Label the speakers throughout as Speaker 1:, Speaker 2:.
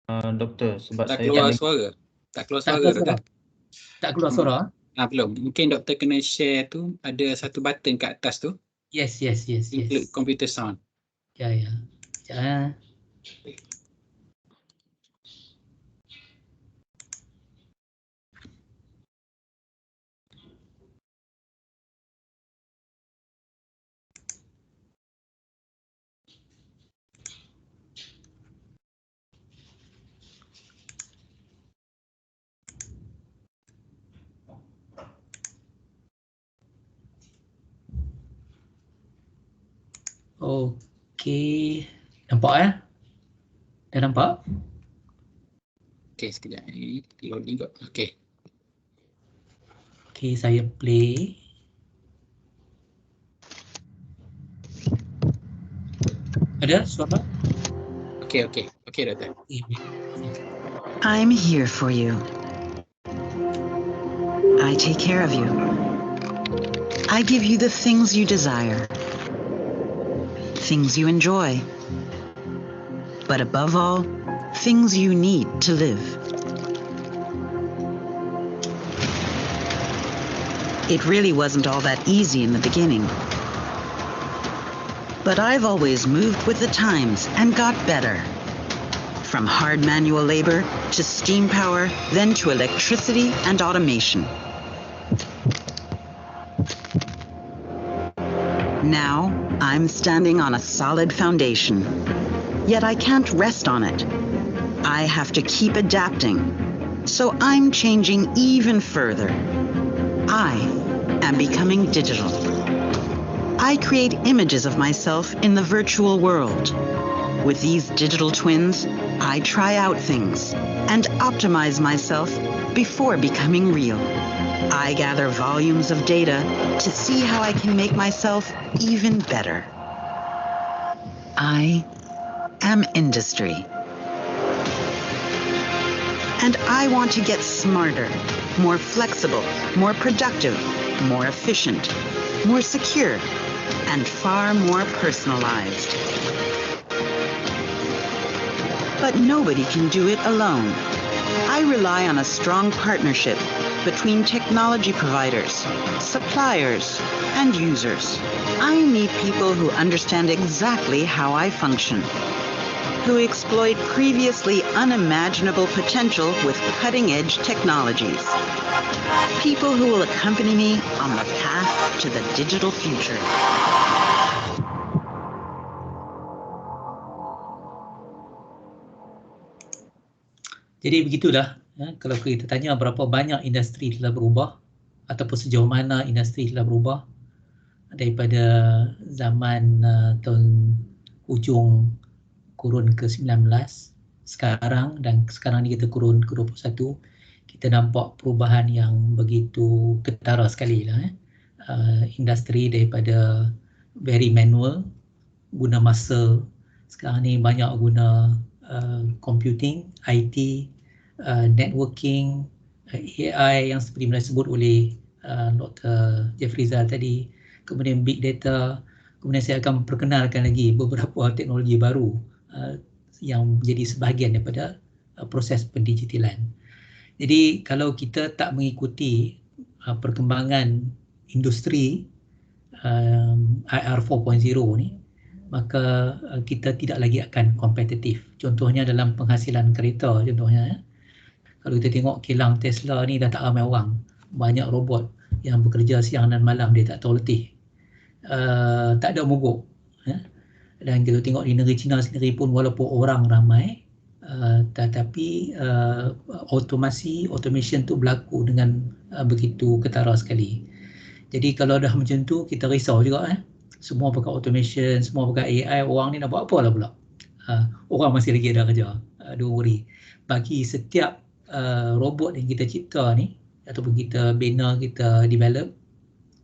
Speaker 1: Doktor, sebab
Speaker 2: Dah
Speaker 1: saya
Speaker 2: keluar
Speaker 1: tak
Speaker 2: suara? Tak keluar
Speaker 3: Tak
Speaker 2: suara,
Speaker 3: keluar
Speaker 2: Doktor?
Speaker 3: suara. Tak keluar suara.
Speaker 2: Belum. Mungkin doktor kena share tu, ada satu button kat atas tu,
Speaker 3: Yes.
Speaker 2: include computer sound.
Speaker 3: Ya. Sekejap. Okey. Nampak? Dah nampak?
Speaker 2: Okey, sekejap ni. Loading kot. Okey.
Speaker 3: Okey, saya play. Ada suara?
Speaker 2: Okey, Doktor.
Speaker 4: I'm here for you. I take care of you. I give you the things you desire, things you enjoy, but above all, things you need to live. It really wasn't all that easy in the beginning. But I've always moved with the times and got better. From hard manual labor to steam power, then to electricity and automation. Now, I'm standing on a solid foundation. Yet I can't rest on it. I have to keep adapting. So I'm changing even further. I am becoming digital. I create images of myself in the virtual world. With these digital twins, I try out things and optimize myself before becoming real. I gather volumes of data to see how I can make myself even better. I am industry. And I want to get smarter, more flexible, more productive, more efficient, more secure, and far more personalized. But nobody can do it alone. I rely on a strong partnership between technology providers, suppliers, and users. I need people who understand exactly how I function, who exploit previously unimaginable potential with cutting-edge technologies. People who will accompany me on the path to the digital future.
Speaker 3: Jadi begitulah, kalau kita tanya berapa banyak industri telah berubah ataupun sejauh mana industri telah berubah daripada zaman tahun hujung kurun ke-19 sekarang, dan sekarang ni kita kurun ke-21, kita nampak perubahan yang begitu ketara sekali lah. Industri daripada very manual, guna masa, sekarang ni banyak guna computing, IT, networking, AI yang seperti mana disebut oleh Dr. Jeffrey Zal tadi, kemudian big data, kemudian saya akan perkenalkan lagi beberapa teknologi baru yang menjadi sebahagian daripada proses pendigitalan. Jadi kalau kita tak mengikuti perkembangan industri IR 4.0 ni, maka kita tidak lagi akan kompetitif. Contohnya dalam penghasilan kereta contohnya. Kalau kita tengok kilang Tesla ni dah tak ramai orang. Banyak robot yang bekerja siang dan malam, dia tak tahu letih. Tak ada mogok. Dan kita tengok di negeri China sendiri pun walaupun orang ramai, tetapi automation tu berlaku dengan begitu ketara sekali. Jadi kalau dah macam tu, kita risau juga. Semua pakai automation, semua pakai AI, orang ni nak buat apa lah pula? Orang masih lagi ada kerja. Don't worry. Bagi setiap robot yang kita cipta ni, ataupun kita bina, kita develop,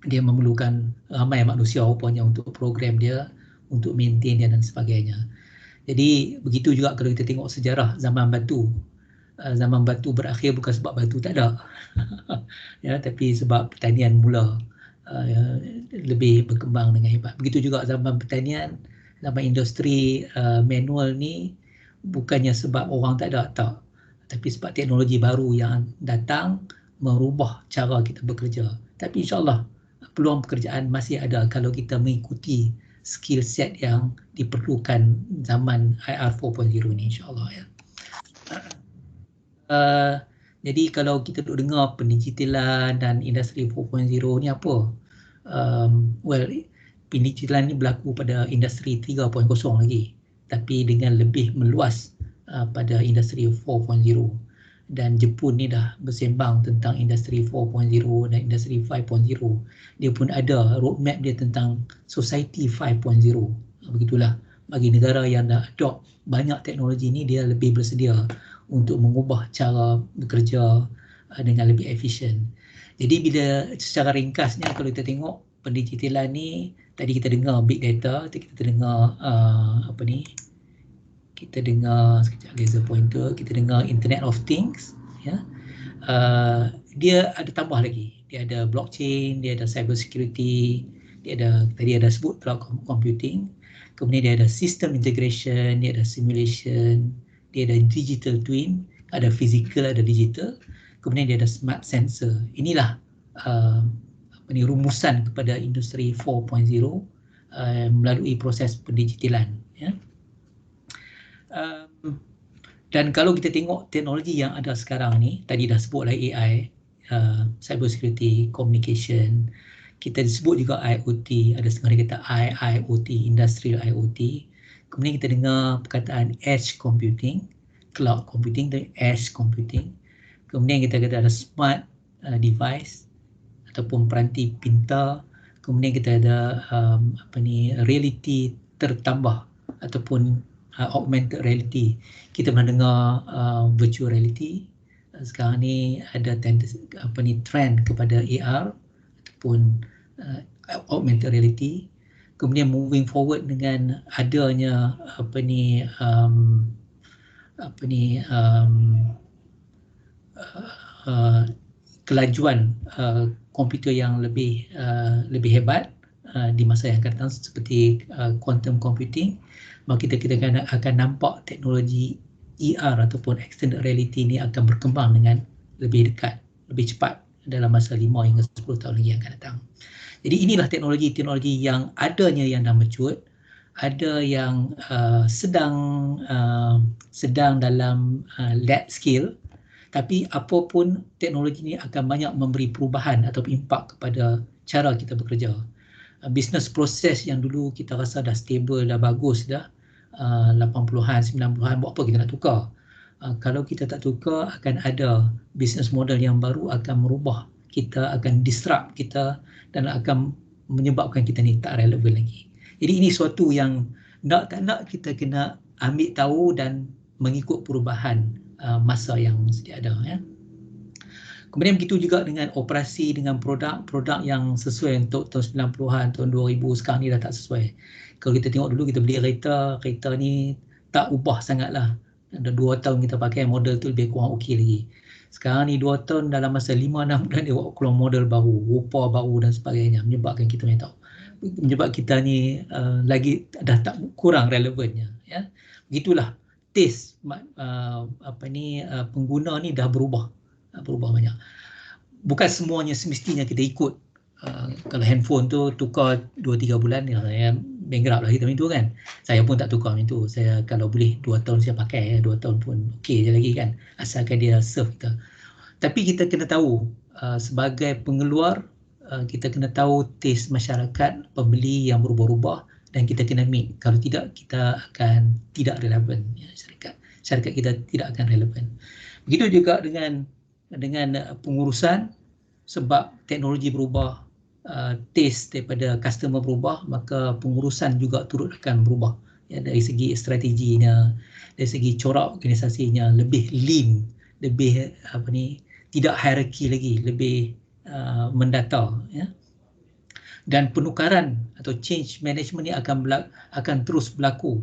Speaker 3: dia memerlukan ramai manusia rupanya untuk program dia, untuk maintain dia dan sebagainya. Jadi begitu juga kalau kita tengok sejarah zaman batu. Zaman batu berakhir bukan sebab batu tak ada, tapi sebab pertanian mula lebih berkembang dengan hebat. Begitu juga zaman pertanian, zaman industri manual ni bukannya sebab orang tak ada, tak, tapi sebab teknologi baru yang datang merubah cara kita bekerja. Tapi insyaAllah peluang pekerjaan masih ada kalau kita mengikuti skill set yang diperlukan zaman IR 4.0 ni, insyaAllah ya. Jadi kalau kita duk dengar pendigitalan dan industri 4.0 ni apa? Well, pendigitalan ni berlaku pada industri 3.0 lagi, tapi dengan lebih meluas pada industri 4.0. Dan Jepun ni dah bersembang tentang industri 4.0 dan industri 5.0. Dia pun ada roadmap dia tentang society 5.0. Begitulah, bagi negara yang dah adopt banyak teknologi ni, dia lebih bersedia untuk mengubah cara bekerja dengan lebih efisien. Jadi bila secara ringkasnya kalau kita tengok pendigitalan ni, tadi kita dengar big data, kita dengar kita dengar sekejap laser pointer, kita dengar Internet of Things, ya. Dia ada tambah lagi, dia ada blockchain, dia ada cyber security, dia ada, tadi ada sebut cloud computing, kemudian dia ada system integration, dia ada simulation, dia ada digital twin, ada physical, ada digital, kemudian dia ada smart sensor. Inilah rumusan kepada industri 4.0 melalui proses pendigitalan, ya. Dan kalau kita tengok teknologi yang ada sekarang ni, tadi dah sebut lah AI, cyber security, communication, kita sebut juga IoT, ada setengah dia kata IIoT, industrial IoT. Kemudian kita dengar perkataan edge computing, cloud computing dan edge computing. Kemudian kita kata ada smart device ataupun peranti pintar. Kemudian kita ada reality tertambah ataupun augmented reality. Kita pernah dengar virtual reality. Sekarang ni ada trend kepada AR ataupun augmented reality. Kemudian moving forward dengan adanya kelajuan komputer yang lebih hebat di masa yang akan datang seperti quantum computing, maka kita akan nampak teknologi ER ataupun extended reality ini akan berkembang dengan lebih dekat, lebih cepat dalam masa 5 hingga 10 tahun lagi yang akan datang. Jadi inilah teknologi-teknologi yang adanya yang dah mature, ada yang sedang dalam lab skill, tapi apapun teknologi ini akan banyak memberi perubahan atau impak kepada cara kita bekerja. Business proses yang dulu kita rasa dah stable, dah bagus dah, 80-an, 90-an, buat apa kita nak tukar? Kalau kita tak tukar, akan ada business model yang baru akan merubah kita, akan disrupt kita dan akan menyebabkan kita ni tak relevan lagi. Jadi ini suatu yang nak tak nak kita kena ambil tahu dan mengikut perubahan masa yang sedia ada, ya. Kemudian begitu juga dengan operasi, dengan produk yang sesuai untuk tahun 90-an, tahun 2000, sekarang ni dah tak sesuai. Kalau kita tengok dulu kita beli kereta ni tak ubah sangatlah. Ada 2 tahun kita pakai model tu lebih kurang okey lagi. Sekarang ni 2 tahun dalam masa 5-6 bulan dia buat keluar model baru, rupa baru dan sebagainya, menyebabkan kita ni tahu. Menyebab kita ni lagi dah tak kurang relevannya, ya. Begitulah taste pengguna ni dah berubah banyak. Bukan semuanya semestinya kita ikut. Kalau handphone tu tukar 2-3 bulan, ya, bankrupt lah kita macam tu kan. Saya pun tak tukar macam tu. Saya kalau boleh 2 tahun saya pakai, 2 tahun pun okey je lagi kan, asalkan dia serve kita. Tapi kita kena tahu sebagai pengeluar, kita kena tahu taste masyarakat, pembeli yang berubah-ubah, dan kita kena meet. Kalau tidak, kita akan tidak relevan, ya, syarikat kita tidak akan relevan. Begitu juga dengan pengurusan, sebab teknologi berubah, taste daripada customer berubah, maka pengurusan juga turut akan berubah, ya, dari segi strateginya, dari segi corak organisasinya, lebih lean, lebih tidak hierarki lagi, lebih mendata, ya. Dan penukaran atau change management ni akan terus berlaku.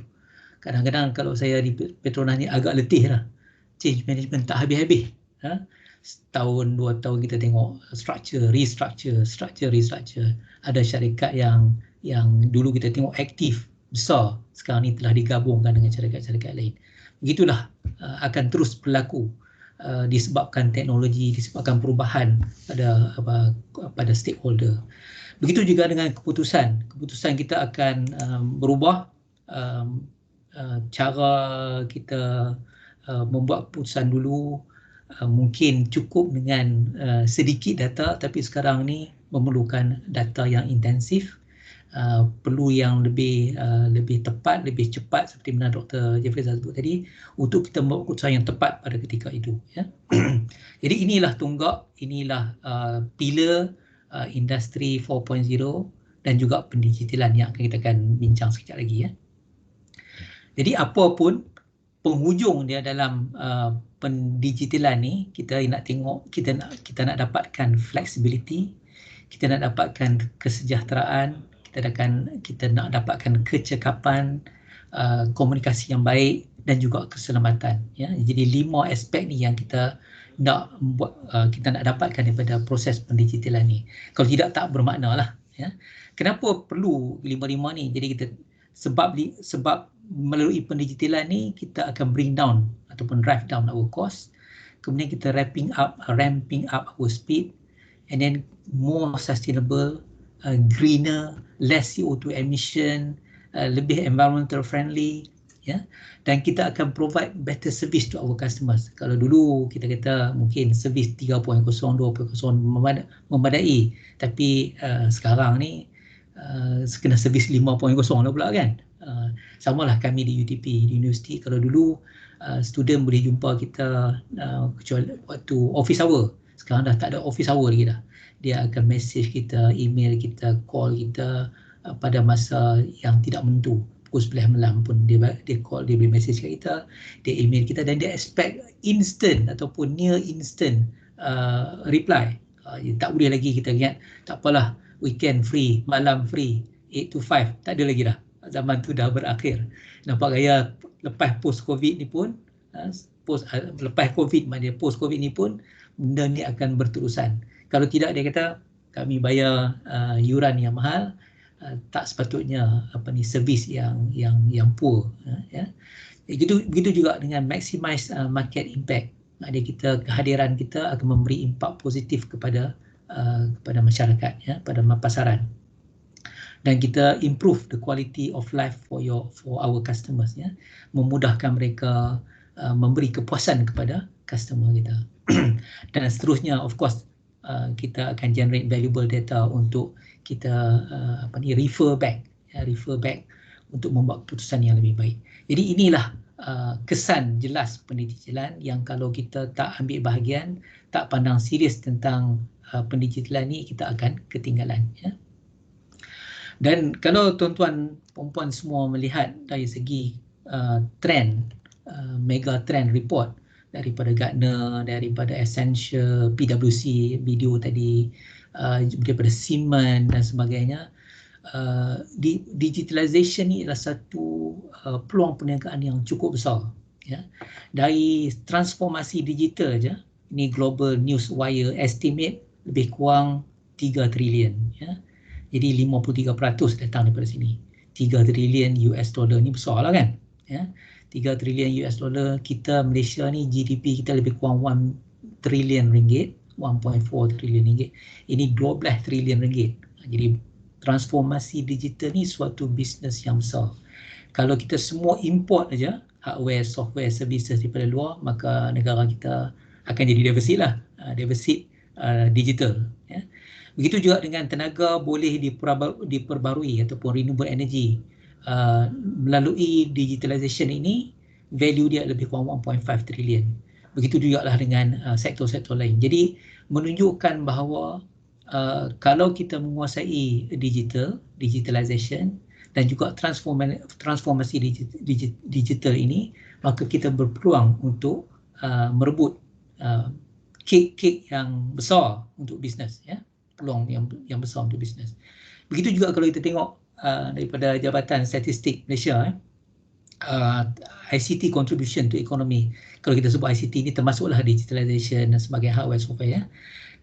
Speaker 3: Kadang-kadang kalau saya di Petronas ni agak letih lah, change management tak habis-habis, ha? Setahun 2 tahun kita tengok restructure. Ada syarikat yang dulu kita tengok aktif besar, sekarang ni telah digabungkan dengan syarikat-syarikat lain. Begitulah akan terus berlaku disebabkan teknologi, disebabkan perubahan pada stakeholder. Begitu juga dengan keputusan kita akan berubah, cara kita membuat keputusan dulu mungkin cukup dengan sedikit data, tapi sekarang ni memerlukan data yang intensif, perlu yang lebih tepat, lebih cepat seperti mana Dr. Jeffrey sebut tadi, untuk kita membuat keputusan yang tepat pada ketika itu, ya. Jadi inilah tonggak, inilah pilar industri 4.0 dan juga pendigitalan yang kita akan bincang sekejap lagi, ya. Jadi apapun penghujung dia dalam pendigitalan ni, kita nak tengok, kita nak dapatkan flexibility, kita nak dapatkan kesejahteraan, kita nak dapatkan kecekapan, komunikasi yang baik dan juga keselamatan, ya. Jadi 5 aspek ni yang kita nak dapatkan daripada proses pendigitalan ni. Kalau tidak, tak bermakna lah, ya. Kenapa perlu 5 ni? Jadi kita sebab melalui pendigitalan ni kita akan bring down ataupun drive down our cost, kemudian kita ramping up our speed, and then more sustainable, greener, less CO2 emission, lebih environmental friendly, ya. Dan kita akan provide better service to our customers. Kalau dulu kita kata mungkin servis 3.0, 2.0 memadai, tapi sekarang ni kena servis 5.0 lah pula, kan. Samalah kami di UTP, di universiti. Kalau dulu student boleh jumpa kita kecuali waktu office hour, sekarang dah tak ada office hour lagi dah. Dia akan message kita, email kita, call kita pada masa yang tidak menentu. Pukul 11 malam pun dia call, dia boleh message kat kita, dia email kita, dan dia expect instant ataupun near instant reply. Tak boleh lagi kita ingat, tak apalah, weekend free, malam free, 8 to 5, tak ada lagi dah. Zaman tu dah berakhir. Nampak gaya lepas post-COVID ni pun, lepas COVID maknanya post-COVID ni pun, benda ni akan berterusan. Kalau tidak, dia kata kami bayar yuran yang mahal, tak sepatutnya servis yang poor, ya. Begitu juga dengan maximize market impact. Maknanya kehadiran kita akan memberi impak positif kepada masyarakat, ya, pada pasaran. Dan kita improve the quality of life for our customers, ya. Memudahkan mereka, memberi kepuasan kepada customer kita. Dan seterusnya, of course, kita akan generate valuable data untuk kita refer back untuk membuat keputusan yang lebih baik. Jadi inilah kesan jelas pendigitalan yang kalau kita tak ambil bahagian, tak pandang serius tentang pendigitalan ni, kita akan ketinggalan, ya. Dan kalau tuan-tuan perempuan semua melihat dari segi trend, mega trend report daripada Gartner, daripada Accenture, PwC video tadi, daripada Siemens dan sebagainya, digitalization ni adalah satu peluang perniagaan yang cukup besar, ya. Dari transformasi digital je, ni Global Newswire estimate lebih kurang 3 trilion, ya. Jadi 53% datang daripada sini. 3 trilion US dollar ni besar lah, kan, ya. 3 trilion US dollar, kita Malaysia ni GDP kita lebih kurang 1 trilion ringgit, 1.4 trilion ringgit. Ini 12 trilion ringgit. Jadi transformasi digital ni suatu bisnes yang besar. Kalau kita semua import aja hardware, software, services daripada luar, maka negara kita akan jadi defisit lah, defisit digital, ya. Begitu juga dengan tenaga boleh diperbarui ataupun renewable energy. Melalui digitalization ini, value dia lebih kurang 1.5 trilion. Begitu juga lah dengan sektor-sektor lain. Jadi menunjukkan bahawa kalau kita menguasai digitalization dan juga transformasi digital ini, maka kita berpeluang untuk merebut kek yang besar untuk bisnes, ya. Peluang yang besar untuk bisnes. Begitu juga kalau kita tengok daripada Jabatan Statistik Malaysia, ICT contribution to economy. Kalau kita sebut ICT ni termasuklah digitalization dan sebagainya, hardware, software, ya.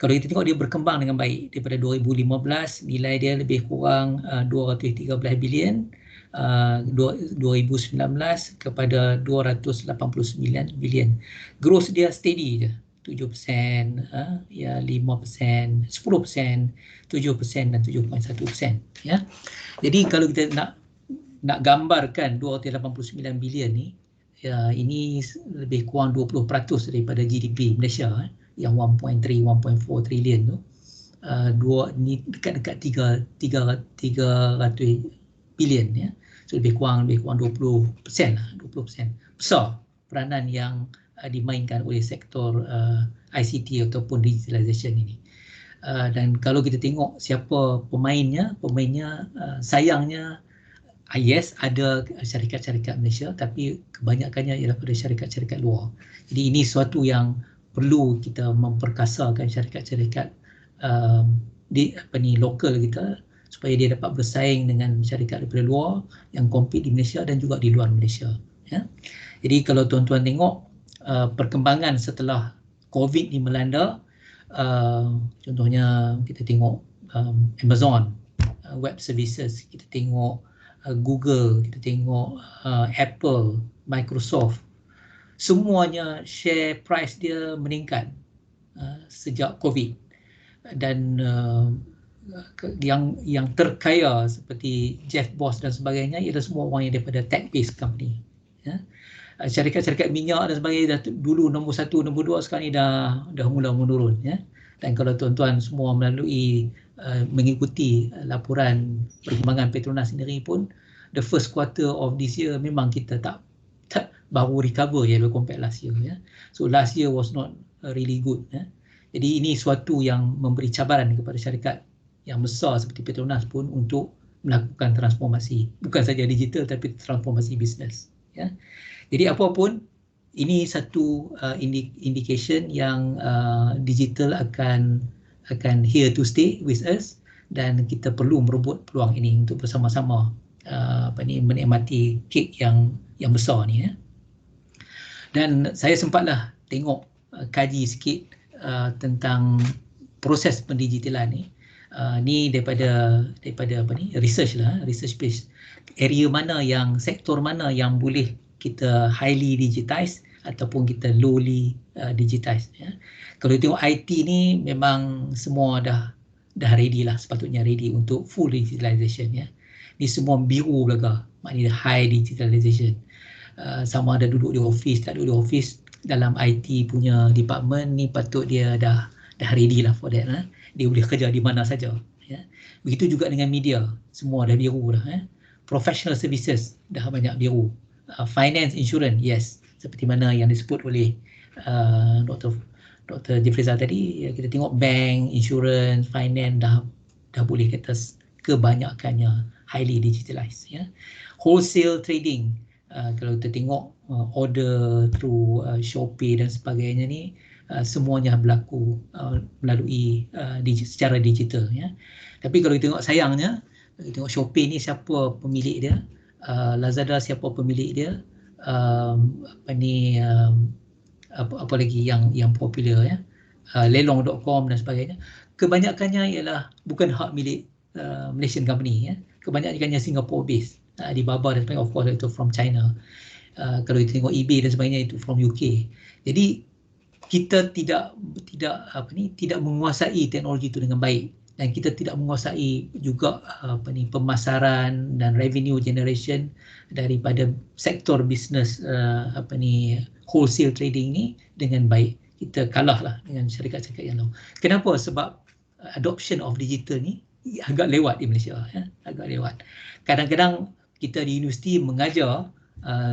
Speaker 3: Kalau kita tengok dia berkembang dengan baik daripada 2015, nilai dia lebih kurang 213 bilion, 2019 kepada 289 bilion. Growth dia steady je, 7%, ya 5%, 10%, 7% dan 7.1%, ya. Jadi kalau kita nak gambarkan 289 bilion ni, ya, ini lebih kurang 20% daripada GDP Malaysia, yang 1.3 1.4 trilion tu. Ni dekat-dekat 300 bilion, ya. So lebih kurang 20% lah, 20%. Besar peranan yang dimainkan oleh sektor ICT ataupun digitalization ini. Dan kalau kita tengok siapa pemainnya sayangnya yes, ada syarikat-syarikat Malaysia, tapi kebanyakannya ialah pada syarikat-syarikat luar. Jadi ini suatu yang perlu kita memperkasakan syarikat-syarikat lokal kita, supaya dia dapat bersaing dengan syarikat daripada luar yang compete di Malaysia dan juga di luar Malaysia, ya. Jadi kalau tuan-tuan tengok perkembangan setelah COVID ni melanda, contohnya kita tengok Amazon Web Services, kita tengok Google, kita tengok Apple, Microsoft, semuanya share price dia meningkat sejak COVID. Dan yang terkaya seperti Jeff Bezos dan sebagainya ialah semua orang yang daripada tech-based company, ya. Syarikat-syarikat minyak dan sebagainya dah dulu nombor 1, nombor 2, sekarang ni dah mula menurun, ya. Dan kalau tuan-tuan semua melalui mengikuti laporan perkembangan Petronas sendiri pun, the first quarter of this year memang kita tak baru recover ya compare last year, ya. So last year was not really good, ya. Jadi ini suatu yang memberi cabaran kepada syarikat yang besar seperti Petronas pun untuk melakukan transformasi, bukan saja digital tapi transformasi bisnes, ya. Jadi apapun, ini satu indication yang digital akan here to stay with us, dan kita perlu merebut peluang ini untuk bersama-sama menikmati kek yang besar ni, ya. Dan saya sempatlah tengok kaji sikit tentang proses pendigitalan ni. Ni daripada research lah, research based. Area mana yang, sektor mana yang boleh kita highly digitize ataupun kita lowly digitize, ya. Kalau tengok IT ni memang semua dah ready lah, sepatutnya ready untuk full digitalization, ya. Ni semua biru belaka, maknanya high digitalization. Sama ada duduk di office, tak duduk di office, dalam IT punya department ni patut dia dah ready lah for that, lah. Dia boleh kerja di mana saja, ya. Begitu juga dengan media, semua dah biru dah, ya. Professional services dah banyak biru. Finance, insurance, yes, seperti mana yang disebut oleh Dr. Jeffrey tadi, ya, kita tengok bank, insurance, finance dah boleh kata kebanyakannya highly digitalized, ya. Wholesale trading, kalau kita tengok order through Shopee dan sebagainya ni, semuanya berlaku melalui secara digital, ya. Tapi kalau kita tengok, sayangnya kita tengok Shopee ni siapa pemilik dia, Lazada siapa pemilik dia, apa lagi yang popular, ya, lelong.com dan sebagainya, kebanyakannya ialah bukan hak milik Malaysian company, ya. Kebanyakannya Singapore based. Alibaba dan sebagainya of course itu from China. Kalau kita tengok eBay dan sebagainya itu from UK. Jadi kita tidak menguasai teknologi itu dengan baik, dan kita tidak menguasai juga pemasaran dan revenue generation daripada sektor bisnes wholesale trading ni dengan baik. Kita kalah lah dengan syarikat-syarikat yang lain. Kenapa? Sebab adoption of digital ni agak lewat di Malaysia, ya? Agak lewat. Kadang-kadang kita di universiti mengajar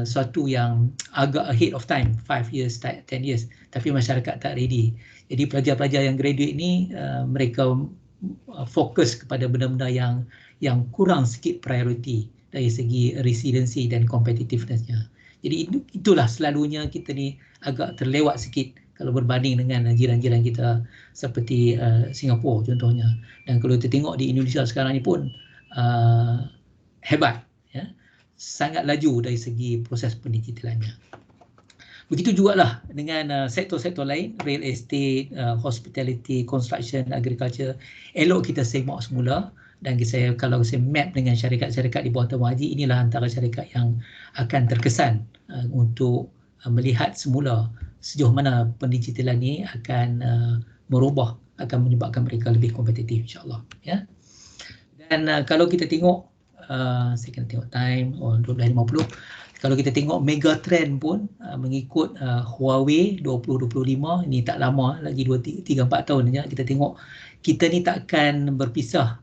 Speaker 3: suatu yang agak ahead of time, 5 years, 10 years, tapi masyarakat tak ready. Jadi pelajar-pelajar yang graduate ni mereka fokus kepada benda-benda yang kurang sikit priority dari segi resiliency dan competitiveness-nya. Jadi itulah selalunya kita ni agak terlewat sikit kalau berbanding dengan jiran-jiran kita seperti Singapura contohnya. Dan kalau kita tengok di Indonesia sekarang ni pun hebat, ya, sangat laju dari segi proses pendigitalannya. Begitu jugalah dengan sektor-sektor lain, real estate, hospitality, construction, agriculture. Elok kita semak semula Dan kalau saya map dengan syarikat-syarikat di bawah Tuan Haji, inilah antara syarikat yang akan terkesan untuk melihat semula sejauh mana pendigitalan ni akan merubah, akan menyebabkan mereka lebih kompetitif, insyaAllah. Ya. Dan kalau kita tengok, saya kena tengok time, 12.50. Kalau kita tengok mega trend pun mengikut Huawei 2025, ini tak lama lagi, 3-4 tahun saja. Kita tengok kita ni takkan berpisah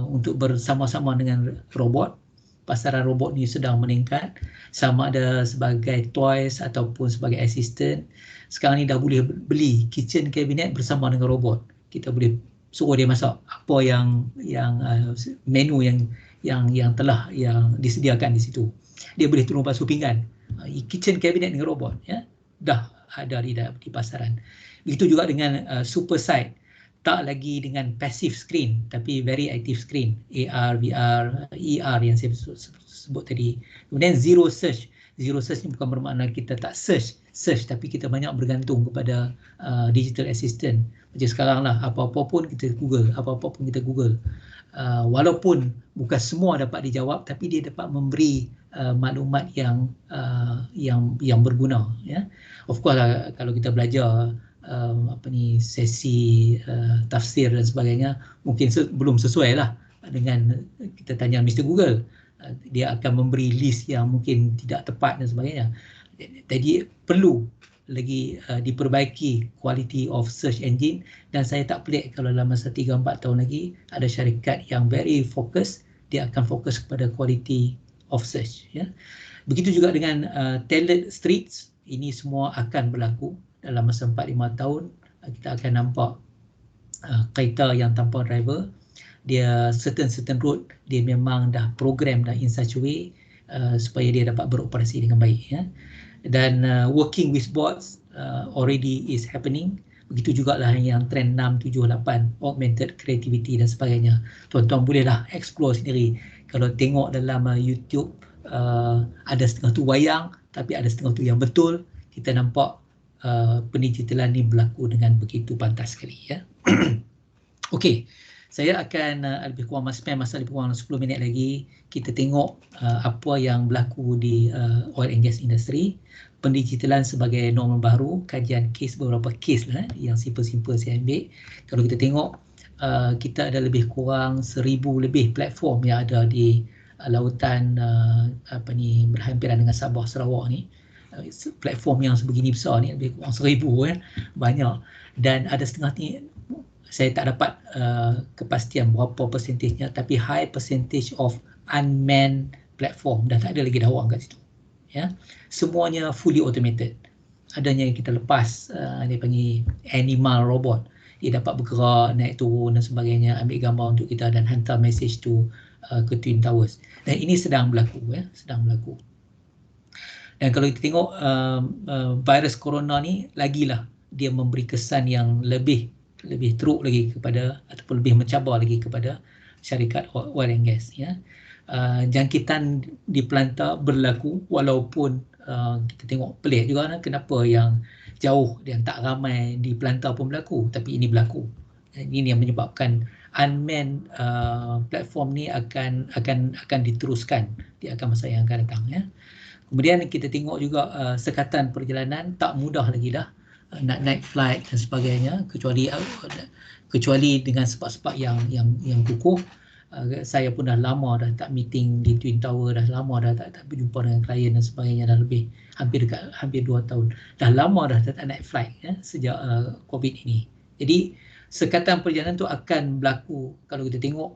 Speaker 3: untuk bersama-sama dengan robot. Pasaran robot ni sedang meningkat, sama ada sebagai toys ataupun sebagai assistant. Sekarang ni dah boleh beli kitchen cabinet bersama dengan robot. Kita boleh suruh dia masak apa yang menu yang telah disediakan di situ. Dia boleh turun basuh pinggan. Kitchen cabinet dengan robot, ya, dah ada di pasaran. Begitu juga dengan super sight, tak lagi dengan passive screen tapi very active screen, AR, VR, ER yang saya sebut tadi. Kemudian zero search. Zero search ni bukan bermakna kita tak search, tapi kita banyak bergantung kepada digital assistant. Macam sekarang lah, apa-apa pun kita Google, walaupun bukan semua dapat dijawab, tapi dia dapat memberi maklumat yang berguna. Ya. Of course lah, kalau kita belajar sesi tafsir dan sebagainya, mungkin belum sesuai lah dengan kita tanya Mr. Google. Dia akan memberi list yang mungkin tidak tepat dan sebagainya. Jadi perlu lagi diperbaiki quality of search engine, dan saya tak pelik kalau dalam masa 3-4 tahun lagi ada syarikat yang very fokus, dia akan fokus kepada quality of search. Ya. Begitu juga dengan tailored streets, ini semua akan berlaku dalam masa 4-5 tahun. Kita akan nampak kereta yang tanpa driver, dia certain road dia memang dah program dah in such a way supaya dia dapat beroperasi dengan baik. Ya. Dan working with bots already is happening. Begitu juga lah yang trend 6, 7, 8, augmented creativity dan sebagainya. Tuan-tuan bolehlah explore sendiri. Kalau tengok dalam YouTube, ada setengah tu wayang, tapi ada setengah tu yang betul. Kita nampak pendigitalan ni berlaku dengan begitu pantas sekali. Ya. Okey, saya akan lebih kurang spend masa lebih kurang 10 minit lagi. Kita tengok apa yang berlaku di oil and gas industry. Pendigitalan sebagai normal baru, kajian beberapa kes lah, yang simple-simple saya ambil. Kalau kita tengok, kita ada lebih kurang 1,000 lebih platform yang ada di lautan berhampiran dengan Sabah Sarawak ni. Platform yang sebegini besar ni, lebih kurang 1,000, banyak. Dan ada setengah ni saya tak dapat kepastian berapa persentasenya, tapi high percentage of unmanned platform, dah tak ada lagi dawang kat situ. Ya, semuanya fully automated. Adanya yang kita lepas, dia panggil animal robot. Dia dapat bergerak, naik turun dan sebagainya, ambil gambar untuk kita dan hantar message tu ke Twin Towers. Dan ini sedang berlaku, ya, sedang berlaku. Dan kalau kita tengok virus corona ni, lagilah dia memberi kesan yang lebih teruk lagi kepada, ataupun lebih mencabar lagi kepada syarikat oil and gas. Ya. Jangkitan di pelantar berlaku, walaupun kita tengok pelik juga kenapa yang jauh dan tak ramai di pelantar pun berlaku, tapi ini berlaku. Ini yang menyebabkan unmanned platform ni akan diteruskan di akan masa yang akan datang. Ya. Kemudian kita tengok juga sekatan perjalanan tak mudah lagi dah nak naik flight dan sebagainya, kecuali dengan sebab-sebab yang kukuh. Saya pun dah lama dah tak meeting di Twin Tower, dah lama dah tak berjumpa dengan klien dan sebagainya, dah lebih hampir 2 tahun. Dah lama dah tak naik flight, ya, sejak COVID ini. Jadi sekatan perjalanan tu akan berlaku. Kalau kita tengok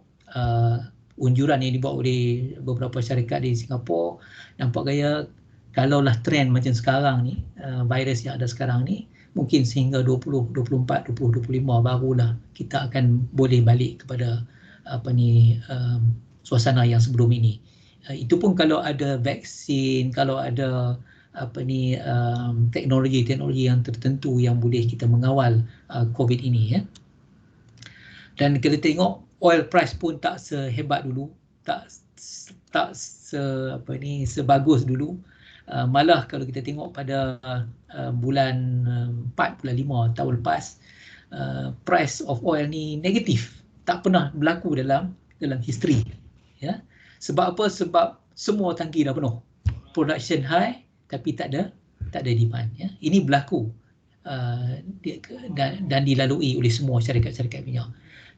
Speaker 3: unjuran yang dibuat oleh beberapa syarikat di Singapura, nampak gaya kalaulah trend macam sekarang ni, virus yang ada sekarang ni, mungkin sehingga 2024, 2025 barulah kita akan boleh balik kepada suasana yang sebelum ini. Itu pun kalau ada vaksin, kalau ada teknologi yang tertentu yang boleh kita mengawal COVID ini. Ya. Dan kita tengok oil price pun tak sehebat dulu, tak sebagus dulu. Malah kalau kita tengok pada bulan 4, bulan 5 tahun lepas, price of oil ni negatif. Tak pernah berlaku dalam dalam history. Ya. Sebab apa? Sebab semua tangki dah penuh. Production high tapi tak ada demand. Ya. Ini berlaku dan dilalui oleh semua syarikat-syarikat minyak.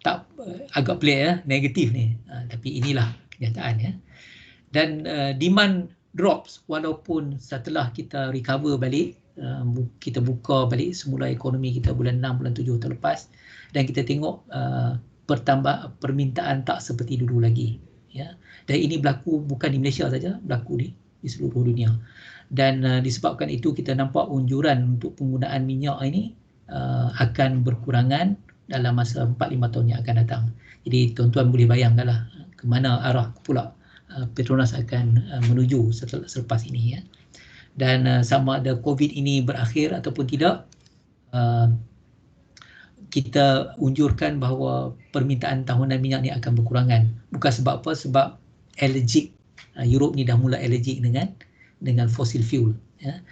Speaker 3: Tak agak pelik ya, negatif ni. Tapi inilah kenyataan ya. Dan demand drops walaupun setelah kita recover balik, kita buka balik semula ekonomi kita bulan 6, bulan 7 tahun lepas, dan kita tengok permintaan tak seperti dulu lagi. Ya. Dan ini berlaku bukan di Malaysia saja, berlaku di seluruh dunia. Dan disebabkan itu kita nampak unjuran untuk penggunaan minyak ini akan berkurangan dalam masa 4-5 tahun yang akan datang. Jadi tuan-tuan boleh bayangkanlah ke mana arah pula Petronas akan menuju selepas ini ya. Dan sama ada COVID ini berakhir ataupun tidak, kita unjurkan bahawa permintaan tahunan minyak ni akan berkurangan. Bukan sebab apa? Sebab allergic. Europe ni dah mula allergic dengan fossil fuel. Ya.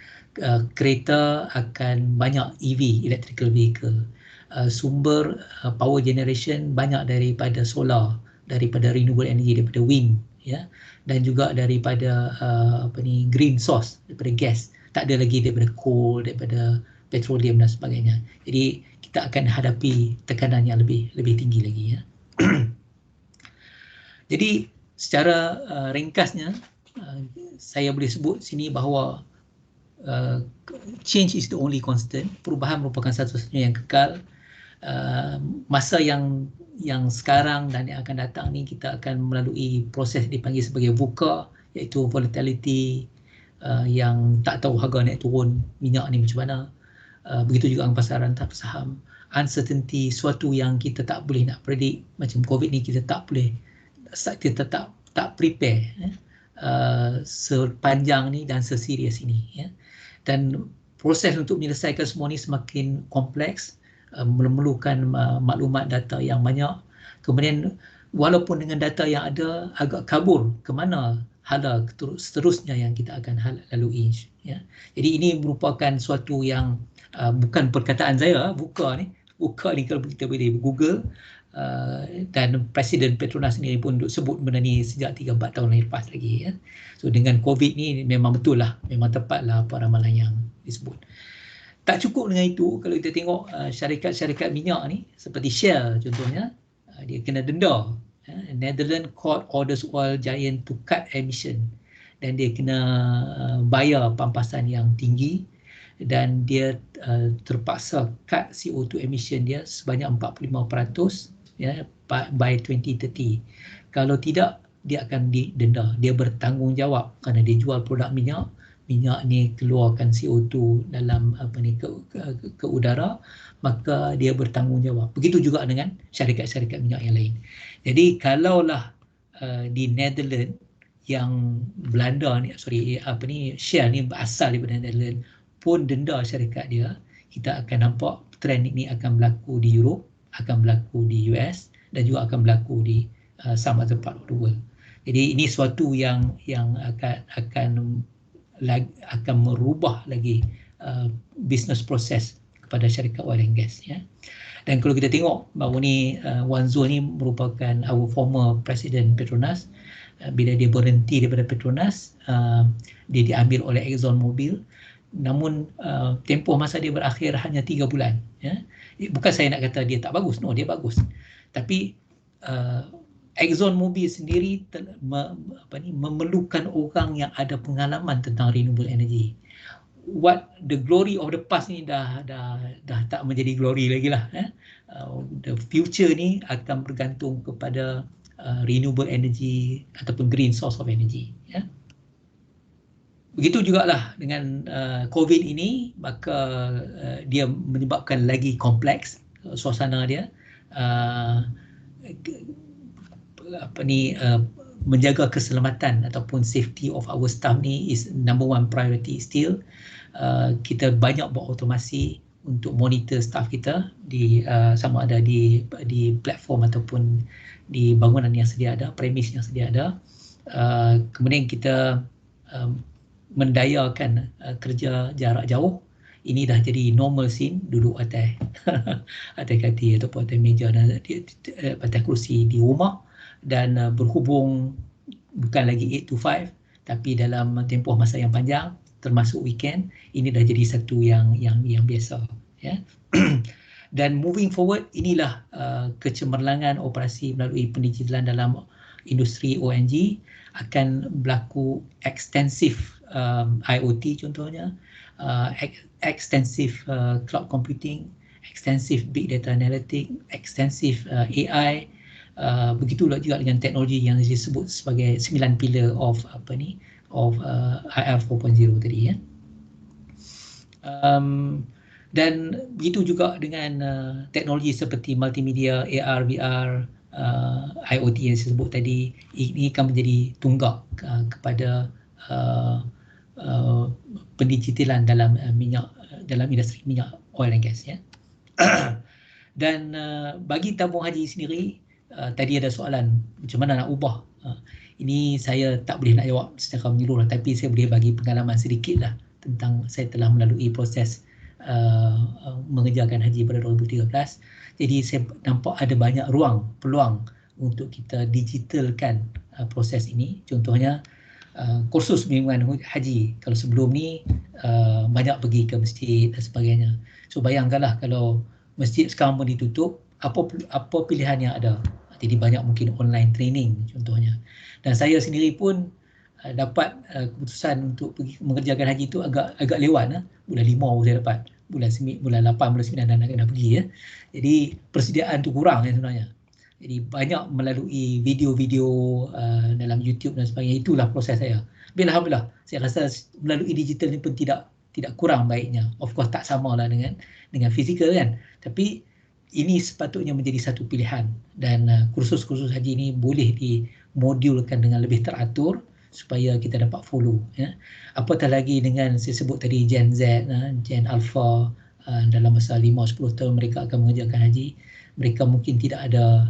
Speaker 3: Kereta akan banyak EV, electrical vehicle. Sumber power generation banyak daripada solar, daripada renewable energy, daripada wind, ya, dan juga daripada green source, daripada gas. Tak ada lagi daripada coal, daripada petroleum dan sebagainya. Jadi kita akan hadapi tekanan yang lebih tinggi lagi ya. Jadi secara ringkasnya saya boleh sebut sini bahawa change is the only constant. Perubahan merupakan satu-satunya yang kekal. Masa yang sekarang dan yang akan datang ni kita akan melalui proses dipanggil sebagai VUCA, iaitu volatility, yang tak tahu harga naik turun minyak ni macam mana. Begitu juga dengan pasaran saham. Uncertainty, suatu yang kita tak boleh nak predict, macam COVID ni kita tak prepare sepanjang ni dan seserius ini ya. Dan proses untuk menyelesaikan semua ni semakin kompleks, memerlukan maklumat data yang banyak. Kemudian walaupun dengan data yang ada agak kabur ke mana hala seterusnya yang kita akan lalui ya. Jadi ini merupakan suatu yang bukan perkataan saya, VUCA ni kalau kita boleh Google, dan Presiden Petronas sendiri pun sebut benda ni sejak 3-4 tahun lepas lagi ya. So dengan COVID ni memang betul lah, memang tepat lah apa ramalan yang disebut. Tak cukup dengan itu, kalau kita tengok syarikat-syarikat minyak ni seperti Shell contohnya, dia kena denda. Netherlands court orders oil giant to cut emission, dan dia kena bayar pampasan yang tinggi, dan dia terpaksa cut CO2 emission dia sebanyak 45% ya, by 2030. Kalau tidak, dia akan didenda. Dia bertanggungjawab kerana dia jual produk minyak ni keluarkan CO2 dalam ke udara, maka dia bertanggungjawab. Begitu juga dengan syarikat-syarikat minyak yang lain. Jadi kalaulah di Netherlands yang Belanda ni, Shell ni berasal daripada Netherlands pun denda syarikat dia, kita akan nampak trend ini akan berlaku di Europe, akan berlaku di US, dan juga akan berlaku di some other part of the world. Jadi ini suatu yang akan merubah lagi business proses kepada syarikat oil and gas ya. Dan kalau kita tengok bahawa ni Wan Zhuo ni merupakan our former President Petronas. Bila dia berhenti daripada Petronas, dia diambil oleh ExxonMobil. Namun tempoh masa dia berakhir hanya 3 bulan ya. Bukan saya nak kata dia tak bagus, no, dia bagus. Tapi ExxonMobil sendiri memerlukan orang yang ada pengalaman tentang renewable energy. What the glory of the past ni dah tak menjadi glory lagi lah. The future ni akan bergantung kepada renewable energy ataupun green source of energy. Ya. Begitu jugalah dengan COVID ini, maka dia menyebabkan lagi kompleks suasana dia. Menjaga keselamatan ataupun safety of our staff ni is number one priority still. Kita banyak buat otomasi untuk monitor staff kita di sama ada di platform ataupun di bangunan yang sedia ada, premis yang sedia ada. Kemudian kita mendayakan kerja jarak jauh. Ini dah jadi normal scene, duduk atas katil ataupun atas meja dan atas kursi di rumah. dan berhubung bukan lagi 8 to 5 tapi dalam tempoh masa yang panjang termasuk weekend, ini dah jadi satu yang biasa, ya. Dan moving forward, inilah kecemerlangan operasi melalui pendigitalan dalam industri ONG akan berlaku ekstensif IoT contohnya, ekstensif cloud computing, ekstensif big data analytics, ekstensif AI, begitulah juga dengan teknologi yang disebut sebagai 9 pillar of IR 4.0 tadi, ya. Dan begitu juga dengan teknologi seperti multimedia, AR, VR, IoT yang saya sebut tadi, ini akan menjadi tunggak kepada pendigitalan dalam industri minyak oil and gas, ya. Dan bagi tabung haji sendiri, tadi ada soalan macam mana nak ubah. Ini saya tak boleh nak jawab secara menyeluruh, tapi saya boleh bagi pengalaman sedikit lah tentang saya telah melalui proses mengerjakan haji pada 2013. Jadi saya nampak ada banyak peluang untuk kita digitalkan proses ini. Contohnya kursus bimbingan haji. Kalau sebelum ni banyak pergi ke masjid dan sebagainya. So bayangkanlah kalau masjid sekarang pun ditutup, apa pilihan yang ada. Jadi banyak mungkin online training contohnya. Dan saya sendiri pun dapat keputusan untuk pergi mengerjakan haji itu agak lewat. Bulan 5 baru saya dapat. Bulan 8, bulan 9 dah nak kena pergi, ya. Jadi persediaan tu kurang sebenarnya. Jadi banyak melalui video-video dalam YouTube dan sebagainya. Itulah proses saya. Alhamdulillah, saya rasa melalui digital ni pun tidak kurang baiknya. Of course tak samalah dengan fizikal, kan. Tapi ini sepatutnya menjadi satu pilihan, dan kursus-kursus haji ini boleh dimodulkan dengan lebih teratur supaya kita dapat follow, ya. Apatah lagi dengan saya sebut tadi Gen Z, Gen Alpha, dalam masa 5-10 tahun mereka akan mengerjakan haji. Mereka mungkin tidak ada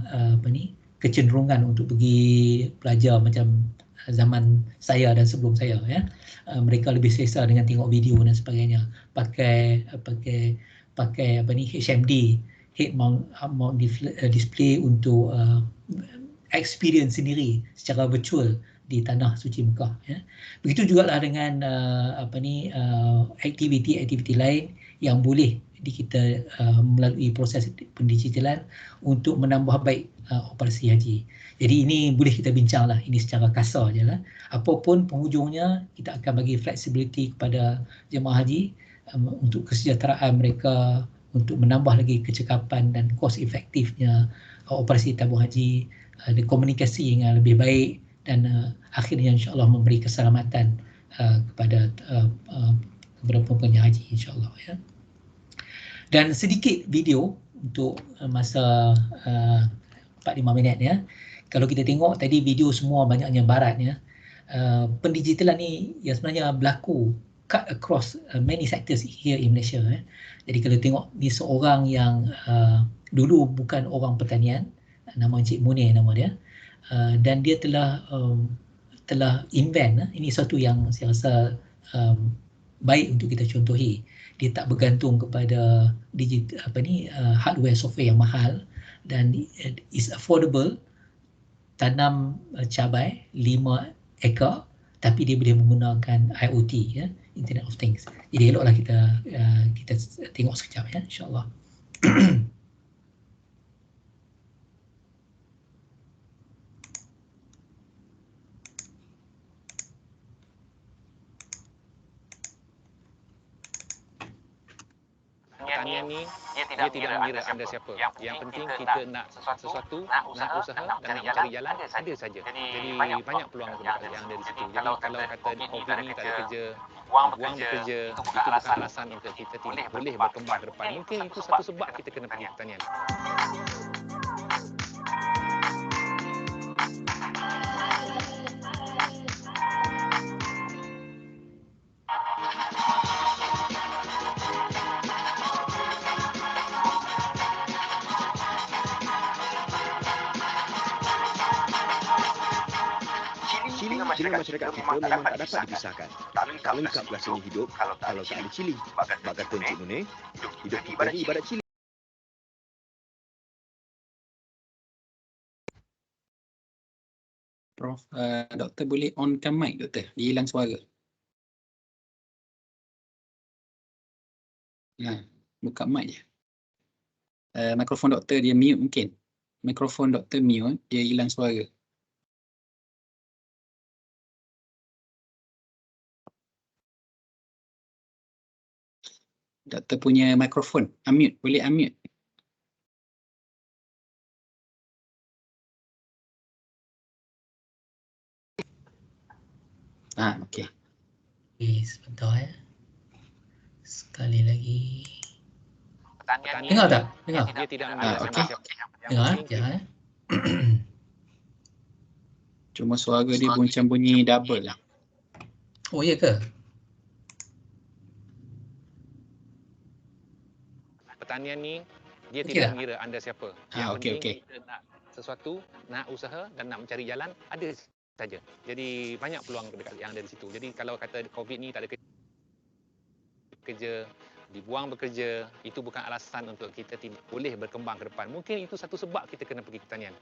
Speaker 3: kecenderungan untuk pergi belajar macam zaman saya dan sebelum saya, ya. Mereka lebih selesa dengan tengok video dan sebagainya, pakai HMD, head mount display untuk experience sendiri secara virtual di tanah suci Mekah, ya. Begitu jugalah dengan aktiviti-aktiviti lain yang boleh kita melalui proses pendigitalan untuk menambah baik operasi haji. Jadi ini boleh kita bincanglah, ini secara kasar je lah. Apapun penghujungnya, kita akan bagi flexibility kepada jemaah haji untuk kesejahteraan mereka, untuk menambah lagi kecekapan dan kos efektifnya operasi tabung haji, ada komunikasi yang lebih baik, dan akhirnya insya-Allah memberi keselamatan kepada pengguna haji, insya-Allah, ya. Dan sedikit video untuk masa 4-5 minit, ya. Kalau kita tengok tadi video semua banyaknya barat, ya. Pendigitalan ni yang sebenarnya berlaku cut across many sectors here in Malaysia, ya. Jadi kalau tengok ni seorang yang dulu bukan orang pertanian, nama Encik Munir nama dia, dan dia telah invent, ini satu yang saya rasa baik untuk kita contohi. Dia tak bergantung kepada hardware software yang mahal, dan is affordable. Tanam cabai 5 ekar, tapi dia boleh menggunakan IoT, ya, Internet of Things. Jadi eloklah kita tengok sekejap, ya, insya-Allah.
Speaker 1: Pertanian ni dia tidak mengira anda siapa. Yang penting kita nak sesuatu, nak usaha dan nak mencari jalan, ada saja. Jadi banyak peluang yang ada di situ. Jadi kalau kata COVID ni tak ada kerja, wang bekerja, itu bukan alasan untuk kita tidak boleh berkembang ke depan. Mungkin itu satu sebab kita kena pergi pertanian.
Speaker 5: Dengan masyarakat kita memang tak dapat dipisahkan. Tak lengkap rasanya hidup kalau tak ada cili. Sebab kata Encik Munir, hidup kita ni ibarat cili.
Speaker 2: Prof, doktor boleh onkan mic doktor, dia hilang suara. Buka mic je. Mikrofon doktor dia mute mungkin. Mikrofon doktor mute, dia hilang suara. Doktor punya mikrofon, unmute, boleh unmute. Okey.
Speaker 3: Okey, sebentar ya. Sekali lagi.
Speaker 1: Pertanyaan
Speaker 3: Dengar tak? Dengar?
Speaker 1: Dia tidak mengira
Speaker 2: okey.
Speaker 1: anda siapa.
Speaker 3: Dengar
Speaker 1: Yang
Speaker 3: sekejap ya.
Speaker 2: Cuma suara dia macam bunyi double lah.
Speaker 3: Oh ya ke?
Speaker 1: pertanian ni dia
Speaker 3: Okey
Speaker 1: tidak
Speaker 3: tak?
Speaker 1: mengira anda siapa. Yang
Speaker 2: Okey,
Speaker 1: penting
Speaker 2: okey.
Speaker 1: kita nak sesuatu, nak usaha dan nak mencari jalan, ada saja. Jadi banyak peluang dekat yang ada di situ. Jadi kalau kata COVID ni tak ada kerja, dibuang bekerja, itu bukan alasan untuk kita tidak boleh berkembang ke depan. Mungkin itu satu sebab kita kena pergi ke pertanian.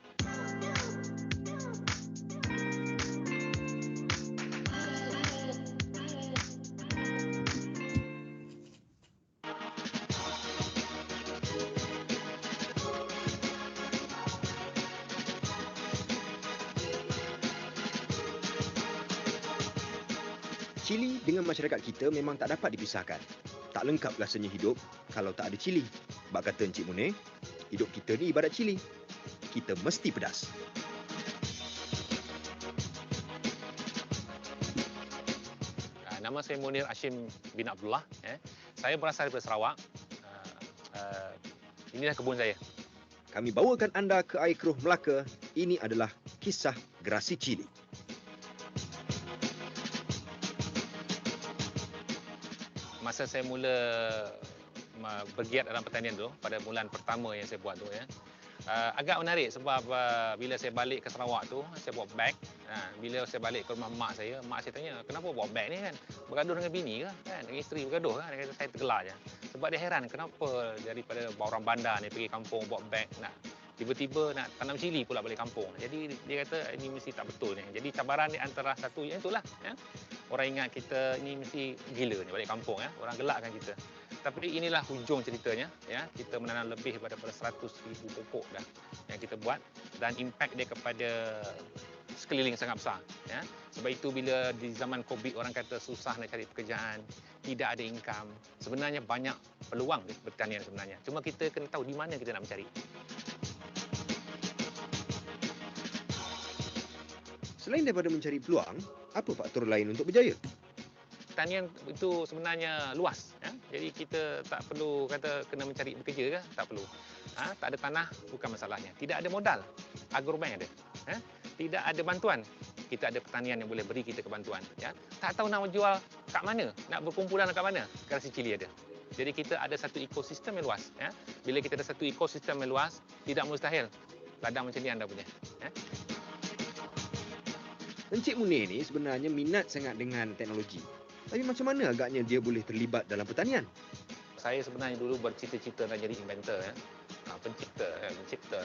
Speaker 5: Cili dengan masyarakat kita memang tak dapat dipisahkan. Tak lengkap rasanya hidup kalau tak ada cili. Bak kata Encik Munir, hidup kita ni ibarat cili. Kita mesti pedas.
Speaker 1: Nama saya Munir Hashim bin Abdullah. Saya berasal daripada Sarawak. Inilah kebun saya.
Speaker 5: Kami bawakan anda ke air keruh Melaka. Ini adalah kisah gerasi cili.
Speaker 1: Masa saya mula bergiat dalam pertanian tu, pada bulan pertama yang saya buat tu, agak menarik sebab bila saya balik ke Sarawak tu, saya bawa beg. Bila saya balik ke rumah mak saya tanya, kenapa bawa beg ni kan? Bergaduh dengan bini ke? Kan? Dengan isteri bergaduh kan? Saya tergelar je. Sebab dia heran kenapa daripada orang bandar ni pergi kampung bawa beg nak tiba-tiba nak tanam cili pula balik kampung. Jadi dia kata ini mesti tak betul ni. Jadi cabaran di antara satu yang itulah. Orang ingat kita ini mesti gila ni balik kampung. Orang gelakkan kita. Tapi inilah hujung ceritanya. Kita menanam lebih daripada 100,000 pokok dah yang kita buat. Dan impak dia kepada sekeliling sangat besar. Sebab itu bila di zaman COVID orang kata susah nak cari pekerjaan, tidak ada income. Sebenarnya banyak peluang di pertanian sebenarnya. Cuma kita kena tahu di mana kita nak mencari.
Speaker 5: Selain daripada mencari peluang, apa faktor lain untuk berjaya?
Speaker 1: Pertanian itu sebenarnya luas. Jadi kita tak perlu kata kena mencari bekerja ke, tak perlu. Tak ada tanah, bukan masalahnya. Tidak ada modal, agrobank ada. Tidak ada bantuan, kita ada pertanian yang boleh beri kita kebantuan. Tak tahu nak jual kat mana, nak berkumpulan kat mana, gerasi cili ada. Jadi kita ada satu ekosistem yang luas. Bila kita ada satu ekosistem yang luas, tidak mustahil ladang macam ni anda punya.
Speaker 5: Encik Munir ni sebenarnya minat sangat dengan teknologi. Tapi macam mana agaknya dia boleh terlibat dalam pertanian?
Speaker 1: Saya sebenarnya dulu bercita-cita nak jadi inventor, pencipta.